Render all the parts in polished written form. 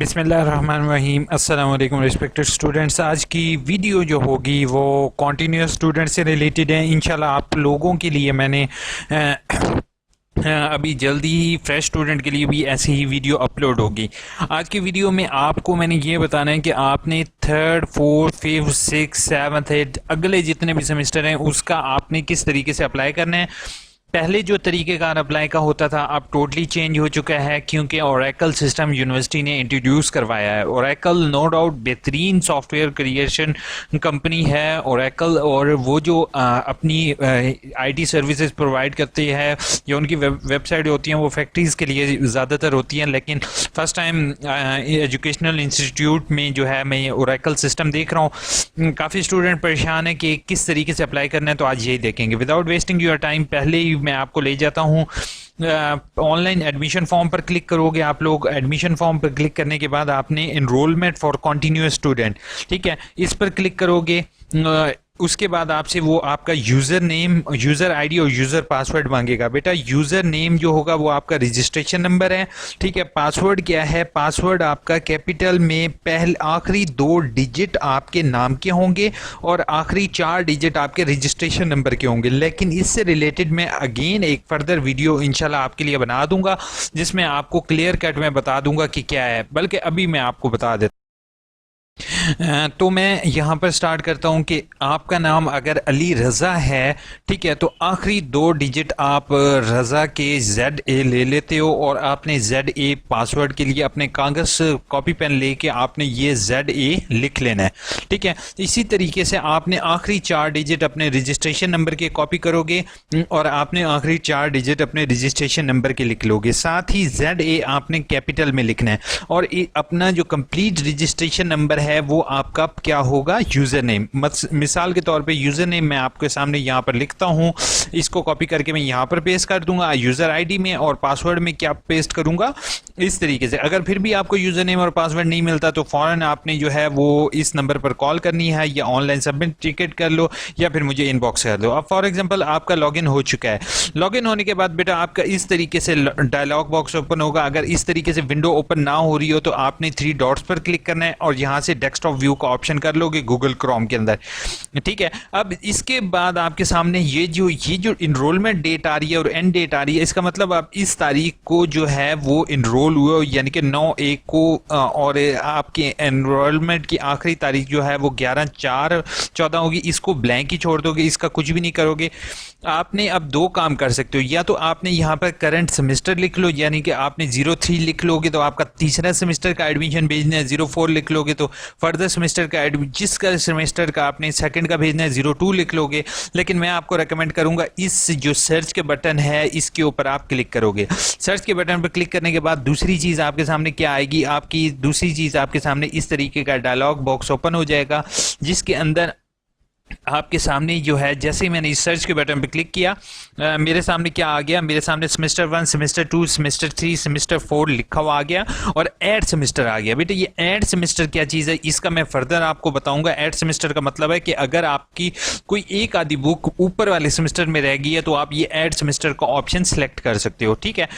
बिस्मिल्लाहिर्रहमानिर्रहीम। अस्सलाम वालेकुम रिस्पेक्टेड स्टूडेंट्स। आज की वीडियो जो होगी वो कॉन्टीन्यूस स्टूडेंट से रिलेटेड है। इंशाल्लाह आप लोगों के लिए मैंने अभी जल्दी ही फ्रेश स्टूडेंट के लिए भी ऐसी ही वीडियो अपलोड होगी। आज की वीडियो में आपको मैंने ये बताना है कि आपने third, fourth, fifth, six, seventh, eighth अगले जितने भी सेमेस्टर हैं उसका आपने किस तरीके से अप्लाई करना है। पहले जो तरीक़ेकार अप्लाई का होता था अब टोटली चेंज हो चुका है, क्योंकि ओरेकल सिस्टम यूनिवर्सिटी ने इंट्रोड्यूस करवाया है। ओरेकल नो डाउट बेहतरीन सॉफ्टवेयर क्रिएशन कंपनी है ओरेकल, और वो जो अपनी आईटी सर्विसेज प्रोवाइड करती है या उनकी वेबसाइट होती हैं वो फैक्ट्रीज़ के लिए ज़्यादातर होती हैं। लेकिन फ़र्स्ट टाइम एजुकेशनल इंस्टीट्यूट में जो है मैं ओरेकल सिस्टम देख रहा हूँ। काफ़ी स्टूडेंट परेशान है कि किस तरीके से अप्लाई करना है, तो आज यही देखेंगे। विदाउट वेस्टिंग योर टाइम पहले ही मैं आपको ले जाता हूँ ऑनलाइन एडमिशन फॉर्म पर। क्लिक करोगे आप लोग, एडमिशन फॉर्म पर क्लिक करने के बाद आपने एनरोलमेंट फॉर कॉन्टिन्यूअस स्टूडेंट, ठीक है, इस पर क्लिक करोगे। उसके बाद आपसे वो आपका यूज़र नेम, यूज़र आईडी और यूज़र पासवर्ड मांगेगा। बेटा यूज़र नेम जो होगा वो आपका रजिस्ट्रेशन नंबर है, ठीक है। पासवर्ड क्या है? पासवर्ड आपका कैपिटल में पहले आखिरी 2 डिजिट आपके नाम के होंगे और आखिरी 4 डिजिट आपके रजिस्ट्रेशन नंबर के होंगे। लेकिन इससे रिलेटेड मैं अगेन एक फर्दर वीडियो इंशाल्लाह आपके लिए बना दूंगा जिसमें आपको क्लियर कट मैं बता दूंगा कि क्या है, बल्कि अभी मैं आपको बता देता। तो मैं यहाँ पर स्टार्ट करता हूँ कि आपका नाम अगर अली रज़ा है, ठीक है, तो आखिरी 2 डिजिट आप रज़ा के ZA ले लेते हो और आपने ZA पासवर्ड के लिए अपने कागज़ कॉपी पेन लेके आपने ये ZA लिख लेना है, ठीक है। इसी तरीके से आपने आखिरी 4 डिजिट अपने रजिस्ट्रेशन नंबर के कॉपी करोगे और आपने आखिरी 4 डिजिट अपने रजिस्ट्रेशन नंबर के लिख लोगे। साथ ही ZA आपने कैपिटल में लिखना है और अपना जो कंप्लीट रजिस्ट्रेशन नंबर है वो आपका क्या होगा? User name. मिसाल के तौर पे यूज़र नेम मैं आपके सामने यहाँ पर लिखता हूँ, इसको कॉपी करके मैं यहाँ पर पेस्ट कर दूंगा यूज़र आईडी में, और पासवर्ड में क्या पेस्ट करूँगा इस तरीके से। अगर फिर भी आपको यूज़र नेम और पासवर्ड नहीं मिलता तो फ़ौरन आपने जो है वो इस नंबर पर कॉल करनी है या ऑनलाइन सबमिट टिकट कर लो या फिर मुझे इनबॉक्स कर दो। अब फॉर एग्जाम्पल आपका लॉगिन हो चुका है। लॉगिन होने के बाद बेटा आपका इस तरीके से डायलॉग बॉक्स ओपन होगा। अगर इस तरीके से विंडो ओपन ना हो रही हो तो आपने 3 डॉट्स पर क्लिक करना है और यहाँ से डेस्कटॉप व्यू का ऑप्शन कर लोगे गूगल क्रोम के अंदर, ठीक है। अब इसके बाद आपके सामने ये जो इनरोलमेंट डेट आ रही है और एंड डेट आ रही है, इसका मतलब आप इस तारीख को जो है वो इनरोल हुए, यानी कि 9/1 को, और आपके एनरोलमेंट की आखिरी तारीख जो है वो 11/4/14 होगी। इसको ब्लैंक ही छोड़ दोगे, इसका कुछ भी नहीं करोगे। आपने अब 2 काम कर सकते हो, या तो आपने यहाँ पर करंट सेमेस्टर लिख लो, यानी कि आपने 03 लिख लोगे तो आपका तीसरा सेमेस्टर का एडमिशन भेजना है, 04 लिख लोगे तो फर्दर सेमेस्टर का जिसका सेमेस्टर का आपने सेकंड का भेजना है 02 लिख लोगे। लेकिन मैं आपको रेकमेंड करूंगा इस जो सर्च के बटन है इसके ऊपर आप क्लिक करोगे। सर्च के बटन पर क्लिक करने के बाद दूसरी चीज़ आपके सामने क्या आएगी? आपकी दूसरी चीज़ आपके सामने इस तरीके का डायलॉग बॉक्स ओपन हो जाएगा, जिसके अंदर आपके सामने जो है, जैसे ही मैंने इस सर्च के बटन पर क्लिक किया मेरे सामने क्या आ गया? मेरे सामने सेमेस्टर 1, सेमेस्टर 2, सेमेस्टर 3, सेमेस्टर 4 लिखा हुआ आ गया और ऐड सेमेस्टर आ गया। बेटा ये ऐड सेमेस्टर क्या चीज़ है इसका मैं फर्दर आपको बताऊंगा। ऐड सेमेस्टर का मतलब है कि अगर आपकी कोई एक आधी बुक ऊपर वाले सेमेस्टर में रह गई है तो आप ये ऐड सेमेस्टर का ऑप्शन सेलेक्ट कर सकते हो, ठीक है।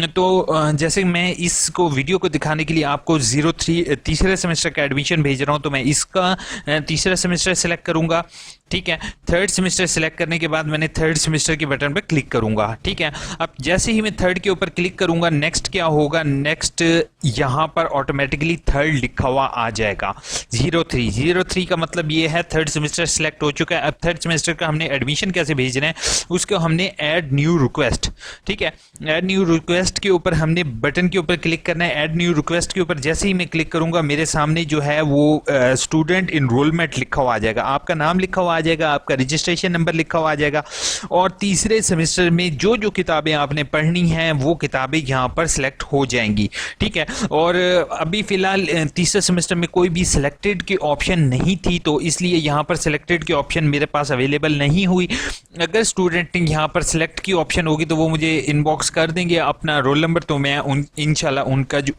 तो जैसे मैं इसको वीडियो को दिखाने के लिए आपको 03 तीसरे सेमेस्टर का एडमिशन भेज रहा हूँ, तो मैं इसका तीसरा सेमेस्टर सेलेक्ट करूंगा, ठीक है। थर्ड सेमेस्टर सेलेक्ट करने के बाद मैंने थर्ड सेमेस्टर के बटन पर क्लिक करूंगा, ठीक है। अब जैसे ही मैं थर्ड के ऊपर क्लिक करूंगा नेक्स्ट क्या होगा? नेक्स्ट यहां पर ऑटोमेटिकली थर्ड लिखा हुआ आ जाएगा 03 का मतलब ये है थर्ड सेमेस्टर सेलेक्ट हो चुका है। अब थर्ड सेमेस्टर का हमने एडमिशन कैसे भेजना है उसको हमने ऐड न्यू रिक्वेस्ट, ठीक है। ऐड न्यू रिक्वेस्ट के ऊपर हमने बटन के ऊपर क्लिक करना है। ऐड न्यू रिक्वेस्ट के ऊपर जैसे ही मैं क्लिक करूंगा मेरे सामने जो है वो स्टूडेंट इनरोलमेंट लिखा हुआ आ जाएगा, आपका नाम लिखा हुआ आ जाएगा, आपका रजिस्ट्रेशन नंबर लिखा हुआ आ जाएगा और तीसरे सेमेस्टर में जो जो किताबें आपने पढ़नी हैं वो किताबें यहाँ पर सिलेक्ट हो जाएंगी, ठीक है। और अभी फ़िलहाल तीसरे सेमेस्टर में कोई भी सिलेक्टेड की ऑप्शन नहीं थी, तो इसलिए यहाँ पर सिलेक्टेड की ऑप्शन मेरे पास अवेलेबल नहीं हुई। अगर स्टूडेंट ने यहाँ पर सिलेक्ट की ऑप्शन होगी तो वो मुझे इनबॉक्स कर देंगे अपना रोल नंबर, तो मैं इंशाल्लाह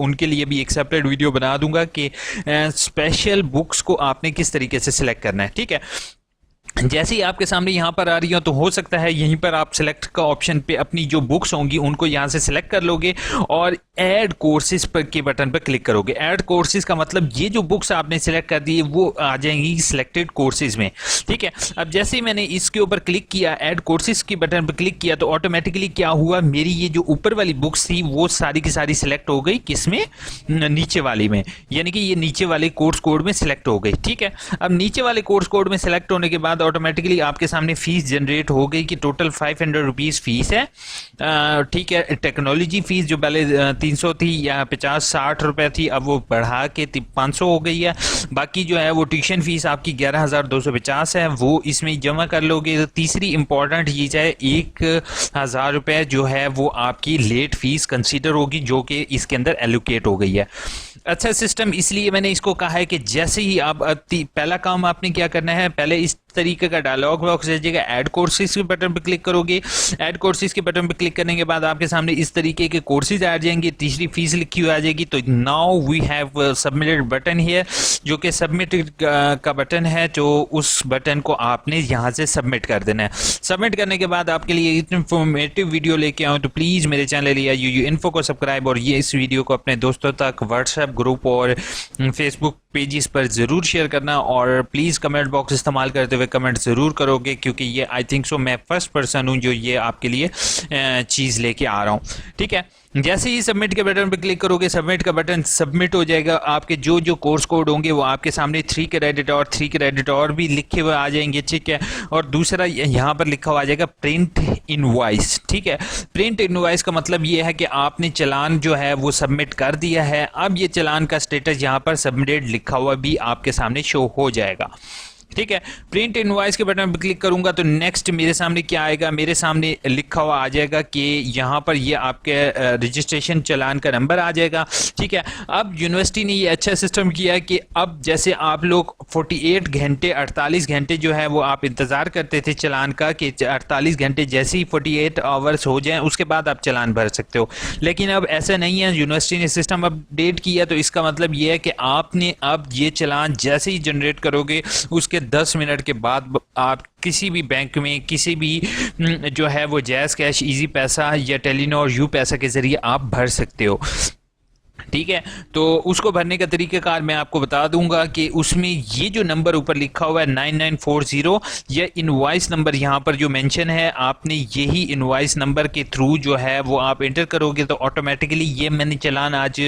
उनके लिए भी एक सेपरेट वीडियो बना दूंगा कि स्पेशल बुक्स को आपने किस तरीके से सिलेक्ट करना है, ठीक है। जैसे ही आपके सामने यहाँ पर आ रही हो तो हो सकता है यहीं पर आप सिलेक्ट का ऑप्शन पे अपनी जो बुक्स होंगी उनको यहाँ से सिलेक्ट कर लोगे और ऐड कोर्सेज पर के बटन पर क्लिक करोगे। ऐड कोर्सेज का मतलब ये जो बुक्स आपने सिलेक्ट कर दी है वो आ जाएंगी सिलेक्टेड कोर्सेज में। ठीक है, अब जैसे ही मैंने इसके ऊपर क्लिक किया, ऐड कोर्सेज के बटन पर क्लिक किया, तो ऑटोमेटिकली क्या हुआ, मेरी ये जो ऊपर वाली बुक्स थी वो सारी की सारी सिलेक्ट हो गई, किसमें, नीचे वाली में, यानी कि ये नीचे वाले कोर्स कोड में सिलेक्ट हो गई। ठीक है, अब नीचे वाले कोर्स कोड में सिलेक्ट होने के बाद ऑटोमेटिकली आपके सामने फीस जनरेट हो गई कि टोटल 500 रुपीज़ फीस है। ठीक है, टेक्नोलॉजी फीस जो पहले 300 थी या 50-60 रुपए थी, अब वो बढ़ा के 500 हो गई है। बाकी जो है वो ट्यूशन फीस आपकी 11,250 है, वो इसमें जमा कर लोगे। तो तीसरी इंपॉर्टेंट चीज़ है 1,000 रुपये जो है वो आपकी लेट फीस कंसीडर होगी, जो कि इसके अंदर एलोकेट हो गई है। अच्छा सिस्टम इसलिए मैंने इसको कहा है कि जैसे ही आप पहला काम आपने क्या करना है, पहले इस तरीके का डायलॉग बॉक्स आ जाएगा, ऐड कोर्सेज के बटन पर क्लिक करोगे। ऐड कोर्सेज के बटन पर क्लिक करने के बाद आपके सामने इस तरीके के कोर्सेज आ जाएंगे, तीसरी फीस लिखी हुई आ जाएगी। तो now we have submitted button here, जो कि सबमिट का बटन है, जो उस बटन को आपने यहाँ से सबमिट कर देना है। सबमिट करने के बाद आपके लिए इतनी इंफॉर्मेटिव वीडियो लेके आऊँ तो प्लीज़ मेरे चैनल या यू इन्फो को सब्सक्राइब और ये इस वीडियो को अपने दोस्तों तक व्हाट्सएप ग्रुप और फेसबुक पेजेस पर ज़रूर शेयर करना। और प्लीज़ कमेंट बॉक्स इस्तेमाल करते हुए कमेंट ज़रूर करोगे, क्योंकि ये आई थिंक सो मैं फर्स्ट पर्सन हूँ जो ये आपके लिए चीज़ लेके आ रहा हूँ। ठीक है, जैसे ही सबमिट के बटन पर क्लिक करोगे, सबमिट का बटन सबमिट हो जाएगा। आपके जो जो कोर्स कोड होंगे वो आपके सामने 3 क्रेडिट और 3 क्रेडिट और भी लिखे हुए आ जाएंगे। ठीक है, और दूसरा यहाँ पर लिखा हुआ आ जाएगा प्रिंट इनवॉइस। ठीक है, प्रिंट इनवॉइस का मतलब ये है कि आपने चालान जो है वो सबमिट कर दिया है। अब ये चालान का स्टेटस यहाँ पर सबमिटेड लिखा हुआ भी आपके सामने शो हो जाएगा। ठीक है, प्रिंट इनवॉइस के बटन पर क्लिक करूंगा तो नेक्स्ट मेरे सामने क्या आएगा, मेरे सामने लिखा हुआ आ जाएगा कि यहाँ पर ये आपके रजिस्ट्रेशन चालान का नंबर आ जाएगा। ठीक है, अब यूनिवर्सिटी ने ये अच्छा सिस्टम किया है कि अब जैसे आप लोग 48 घंटे 48 घंटे जो है वो आप इंतज़ार करते थे चालान का कि 48 घंटे जैसे ही 48 आवर्स हो जाएं उसके बाद आप चालान भर सकते हो, लेकिन अब ऐसा नहीं है। यूनिवर्सिटी ने सिस्टम अपडेट किया, तो इसका मतलब ये है कि आपने अब ये चालान जैसे ही जनरेट करोगे उसके 10 मिनट के बाद आप किसी भी बैंक में किसी भी जो है वो जैज़ कैश, इजी पैसा या टेलीनॉर यू पैसा के जरिए आप भर सकते हो। ठीक है, तो उसको भरने का तरीक़ाकार मैं आपको बता दूंगा कि उसमें ये जो नंबर ऊपर लिखा हुआ है 9940, यह इनवॉइस नंबर यहाँ पर जो मेंशन है, आपने यही इनवॉइस नंबर के थ्रू जो है वो आप एंटर करोगे तो ऑटोमेटिकली ये मैंने चालान आज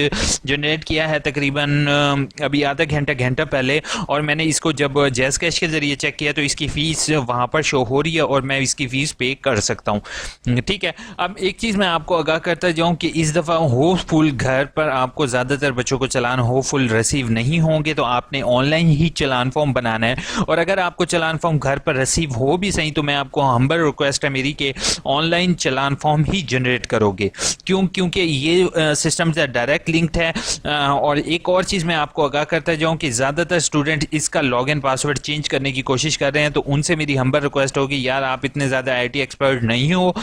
जनरेट किया है तकरीबन अभी आधा घंटा पहले, और मैंने इसको जब जैज़ कैश के ज़रिए चेक किया तो इसकी फ़ीस वहाँ पर शो हो रही है और मैं इसकी फ़ीस पे कर सकता हूँ। ठीक है, अब एक चीज़ मैं आपको आगाह करता जाऊँ कि इस दफ़ा होपफुल घर पर आपको ज़्यादातर बच्चों को चालान होपफुल रिसीव नहीं होंगे, तो आपने ऑनलाइन ही चालान फॉर्म बनाना है। और अगर आपको चालान फॉर्म घर पर रिसीव हो भी सही तो मैं आपको हम्बल रिक्वेस्ट है मेरी कि ऑनलाइन चालान फॉर्म ही जनरेट करोगे, क्योंकि ये सिस्टम से डायरेक्ट लिंक्ड है। और एक और चीज़ मैं आपको आगाह करता जाऊँ कि ज़्यादातर स्टूडेंट इसका लॉगिन पासवर्ड चेंज करने की कोशिश कर रहे हैं, तो उनसे मेरी हम्बल रिक्वेस्ट होगी, यार आप इतने ज़्यादा IT एक्सपर्ट नहीं हो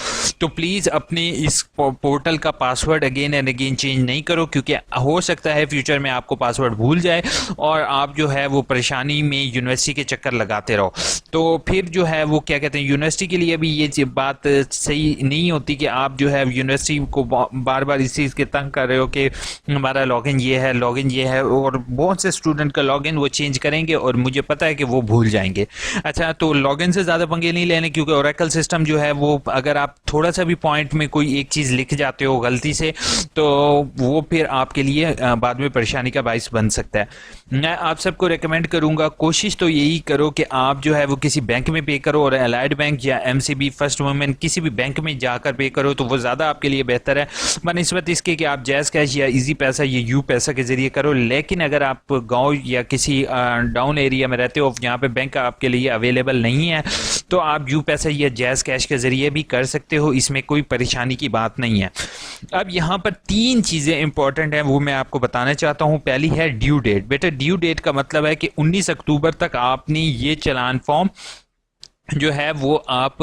तो प्लीज़ अपने इस पोर्टल का password again and again change नहीं करो, क्योंकि हो सकता है फ्यूचर में आपको पासवर्ड भूल जाए और आप जो है वो परेशानी में यूनिवर्सिटी के चक्कर लगाते रहो। तो फिर जो है वो क्या कहते हैं, यूनिवर्सिटी के लिए भी ये बात सही नहीं होती कि आप जो है यूनिवर्सिटी को बार बार इस चीज़ के तंग कर रहे हो कि हमारा लॉगिन ये है, और बहुत से स्टूडेंट का लॉगिन वो चेंज करेंगे और मुझे पता है कि वो भूल जाएंगे। अच्छा, तो लॉगिन से ज़्यादा पंगे नहीं लेने, क्योंकि ओरेकल सिस्टम जो है वो अगर आप थोड़ा सा भी पॉइंट में कोई एक चीज़ लिख जाते हो गलती से तो वो फिर आपके लिए बाद में परेशानी का बाइस बन सकता है। मैं आप सबको रेकमेंड करूंगा, कोशिश तो यही करो कि आप जो है वो किसी बैंक में पे करो, और अलाइड बैंक या MCB फर्स्ट वुमेन किसी भी बैंक में जाकर पे करो तो वो ज़्यादा आपके लिए बेहतर है बनिस्बत इसके कि आप जैज़ कैश या इजी पैसा या यू पैसा के ज़रिए करो। लेकिन अगर आप गाँव या किसी डाउन एरिया में रहते हो जहाँ पर बैंक आपके लिए अवेलेबल नहीं है तो आप यू पैसा या जैज़ कैश के ज़रिए भी कर सकते हो, इसमें कोई परेशानी की बात नहीं है। अब यहाँ पर 3 चीज़ें इंपॉर्टेंट हैं वो मैं आपको बताना चाहता हूँ। पहली है ड्यू डेट। बेटा ड्यू डेट का मतलब है कि 19 अक्टूबर तक आपने ये चालान फॉर्म जो है वो आप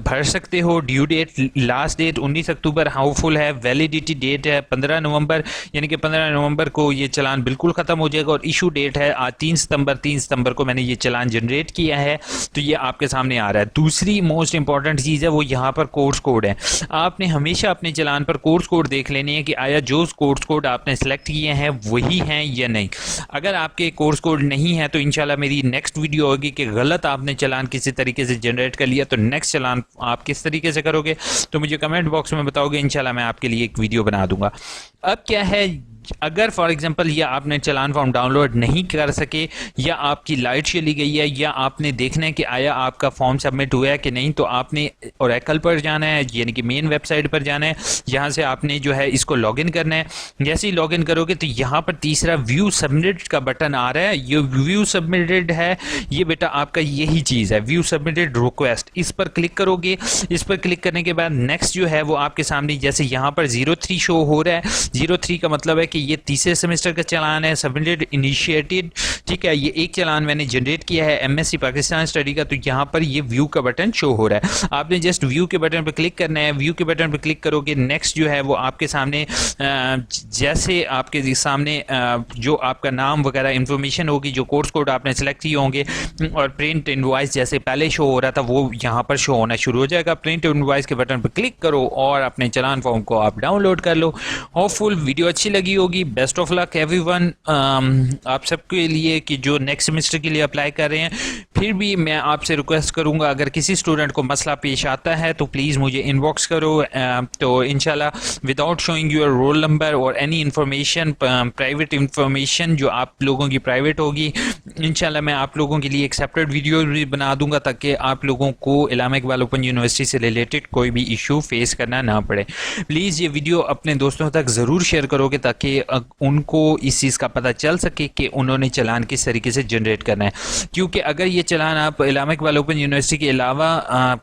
भर सकते हो। ड्यू डेट, लास्ट डेट 19 अक्टूबर हाउफुल है। वैलिडिटी डेट है 15 नवंबर, यानी कि 15 नवंबर को ये चलान बिल्कुल ख़त्म हो जाएगा। और इशू डेट है आज 3 सितंबर को मैंने ये चलान जनरेट किया है, तो ये आपके सामने आ रहा है। दूसरी मोस्ट इंपॉर्टेंट चीज़ है वो यहाँ पर कोर्स कोड है। आपने हमेशा अपने चलान पर कोर्स कोड देख लेने हैं कि आया जो कोर्स कोड आपने सेलेक्ट किए हैं वही हैं या नहीं। अगर आपके कोर्स कोड नहीं है तो इंशाल्लाह मेरी नेक्स्ट वीडियो होगी कि गलत आपने चलान किसी तरीके से जनरेट कर लिया तो नेक्स्ट चलान आप किस तरीके से करोगे, तो मुझे कमेंट बॉक्स में बताओगे, इंशाल्लाह मैं आपके लिए एक वीडियो बना दूंगा। अब क्या है, अगर फॉर एग्जांपल या आपने चलान फॉर्म डाउनलोड नहीं कर सके, या आपकी लाइट चली गई है, या आपने देखना है कि आया आपका फॉर्म सबमिट हुआ है कि नहीं, तो आपने ओरेकल पर जाना है, यानी कि मेन वेबसाइट पर जाना है। यहाँ से आपने जो है इसको लॉगिन करना है। जैसे ही लॉगिन करोगे तो यहाँ पर तीसरा व्यू सबमिटेड का बटन आ रहा है। ये व्यू सबमिटेड है, ये बेटा आपका यही चीज़ है, व्यू सबमिटेड रिक्वेस्ट। इस पर क्लिक करोगे। इस पर क्लिक करने के बाद नेक्स्ट जो है वो आपके सामने, जैसे यहाँ पर 03 शो हो रहा है। 03 का मतलब है कि ये तीसरे सेमेस्टर का चलान है, सबमिटेड इनिशिएटेड। ठीक है, ये एक चलान मैंने जनरेट किया है एमएससी पाकिस्तान स्टडी का, तो यहाँ पर ये व्यू का बटन शो हो रहा है। आपने जस्ट व्यू के बटन पर क्लिक करना है। व्यू के बटन पर क्लिक करोगे, नेक्स्ट जो है वो आपके सामने जैसे आपके सामने जो आपका नाम वगैरह इंफॉर्मेशन होगी, जो कोर्स कोड आपने सेलेक्ट किए होंगे, और प्रिंट इनवॉइस जैसे पहले शो हो रहा था वो यहाँ पर शो होना शुरू हो जाएगा। प्रिंट इनवॉइस के बटन पर क्लिक करो और अपने चलान फॉर्म को आप डाउनलोड कर लो। होपफुल वीडियो अच्छी लगी होगी। बेस्ट ऑफ लक एवरीवन आप सबके लिए कि जो नेक्स्ट सेमेस्टर के लिए अप्लाई कर रहे हैं। फिर भी मैं आपसे रिक्वेस्ट करूंगा, अगर किसी स्टूडेंट को मसला पेश आता है तो प्लीज़ मुझे इनबॉक्स करो। तो इंशाल्लाह without showing your roll number और एनी इंफॉर्मेशन, प्राइवेट इंफॉर्मेशन जो आप लोगों की प्राइवेट होगी, इंशाल्लाह मैं आप लोगों के लिए एक सेपरेट वीडियो भी बना दूंगा ताकि आप लोगों को इलामा इकबाल ओपन यूनिवर्सिटी से रिलेटेड कोई भी इशू फेस करना ना पड़े। प्लीज़ ये वीडियो अपने दोस्तों तक ज़रूर शेयर करोगे ताकि उनको इस चीज़ का पता चल सके कि उन्होंने चलान किस तरीके से जनरेट करना है। क्योंकि अगर ये चलान आप इलामा इकबाल ओपन यूनिवर्सिटी के अलावा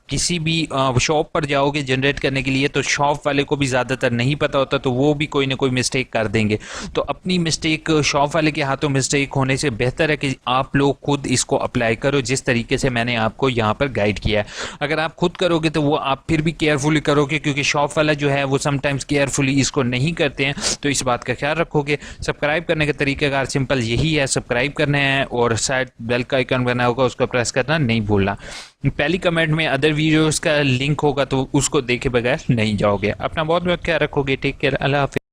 किसी भी शॉप पर जाओगे जनरेट करने के लिए, तो शॉप वाले को भी ज़्यादातर नहीं पता होता, तो वो भी कोई ना कोई मिस्टेक कर देंगे। तो अपनी मिस्टेक शॉप वाले के हाथों मिस्टेक होने से बेहतर है कि आप लोग खुद इसको अप्लाई करो जिस तरीके से मैंने आपको यहाँ पर गाइड किया है। अगर आप खुद करोगे तो वो आप फिर भी केयरफुली करोगे, क्योंकि शॉप वाला जो है वो समटाइम्स केयरफुली इसको नहीं करते हैं, तो इस बात का ख्याल रखोगे। सब्सक्राइब करने का तरीकाकार सिंपल यही है, सब्सक्राइब करना है और साइड बेल का आइकन बना होगा उसको प्रेस करना नहीं भूलना। पहली कमेंट में अदर वीडियोस का लिंक होगा तो उसको देखे बगैर नहीं जाओगे। अपना बहुत बहुत ख्याल रखोगे। टेक केयर, अल्लाह हाफिज़।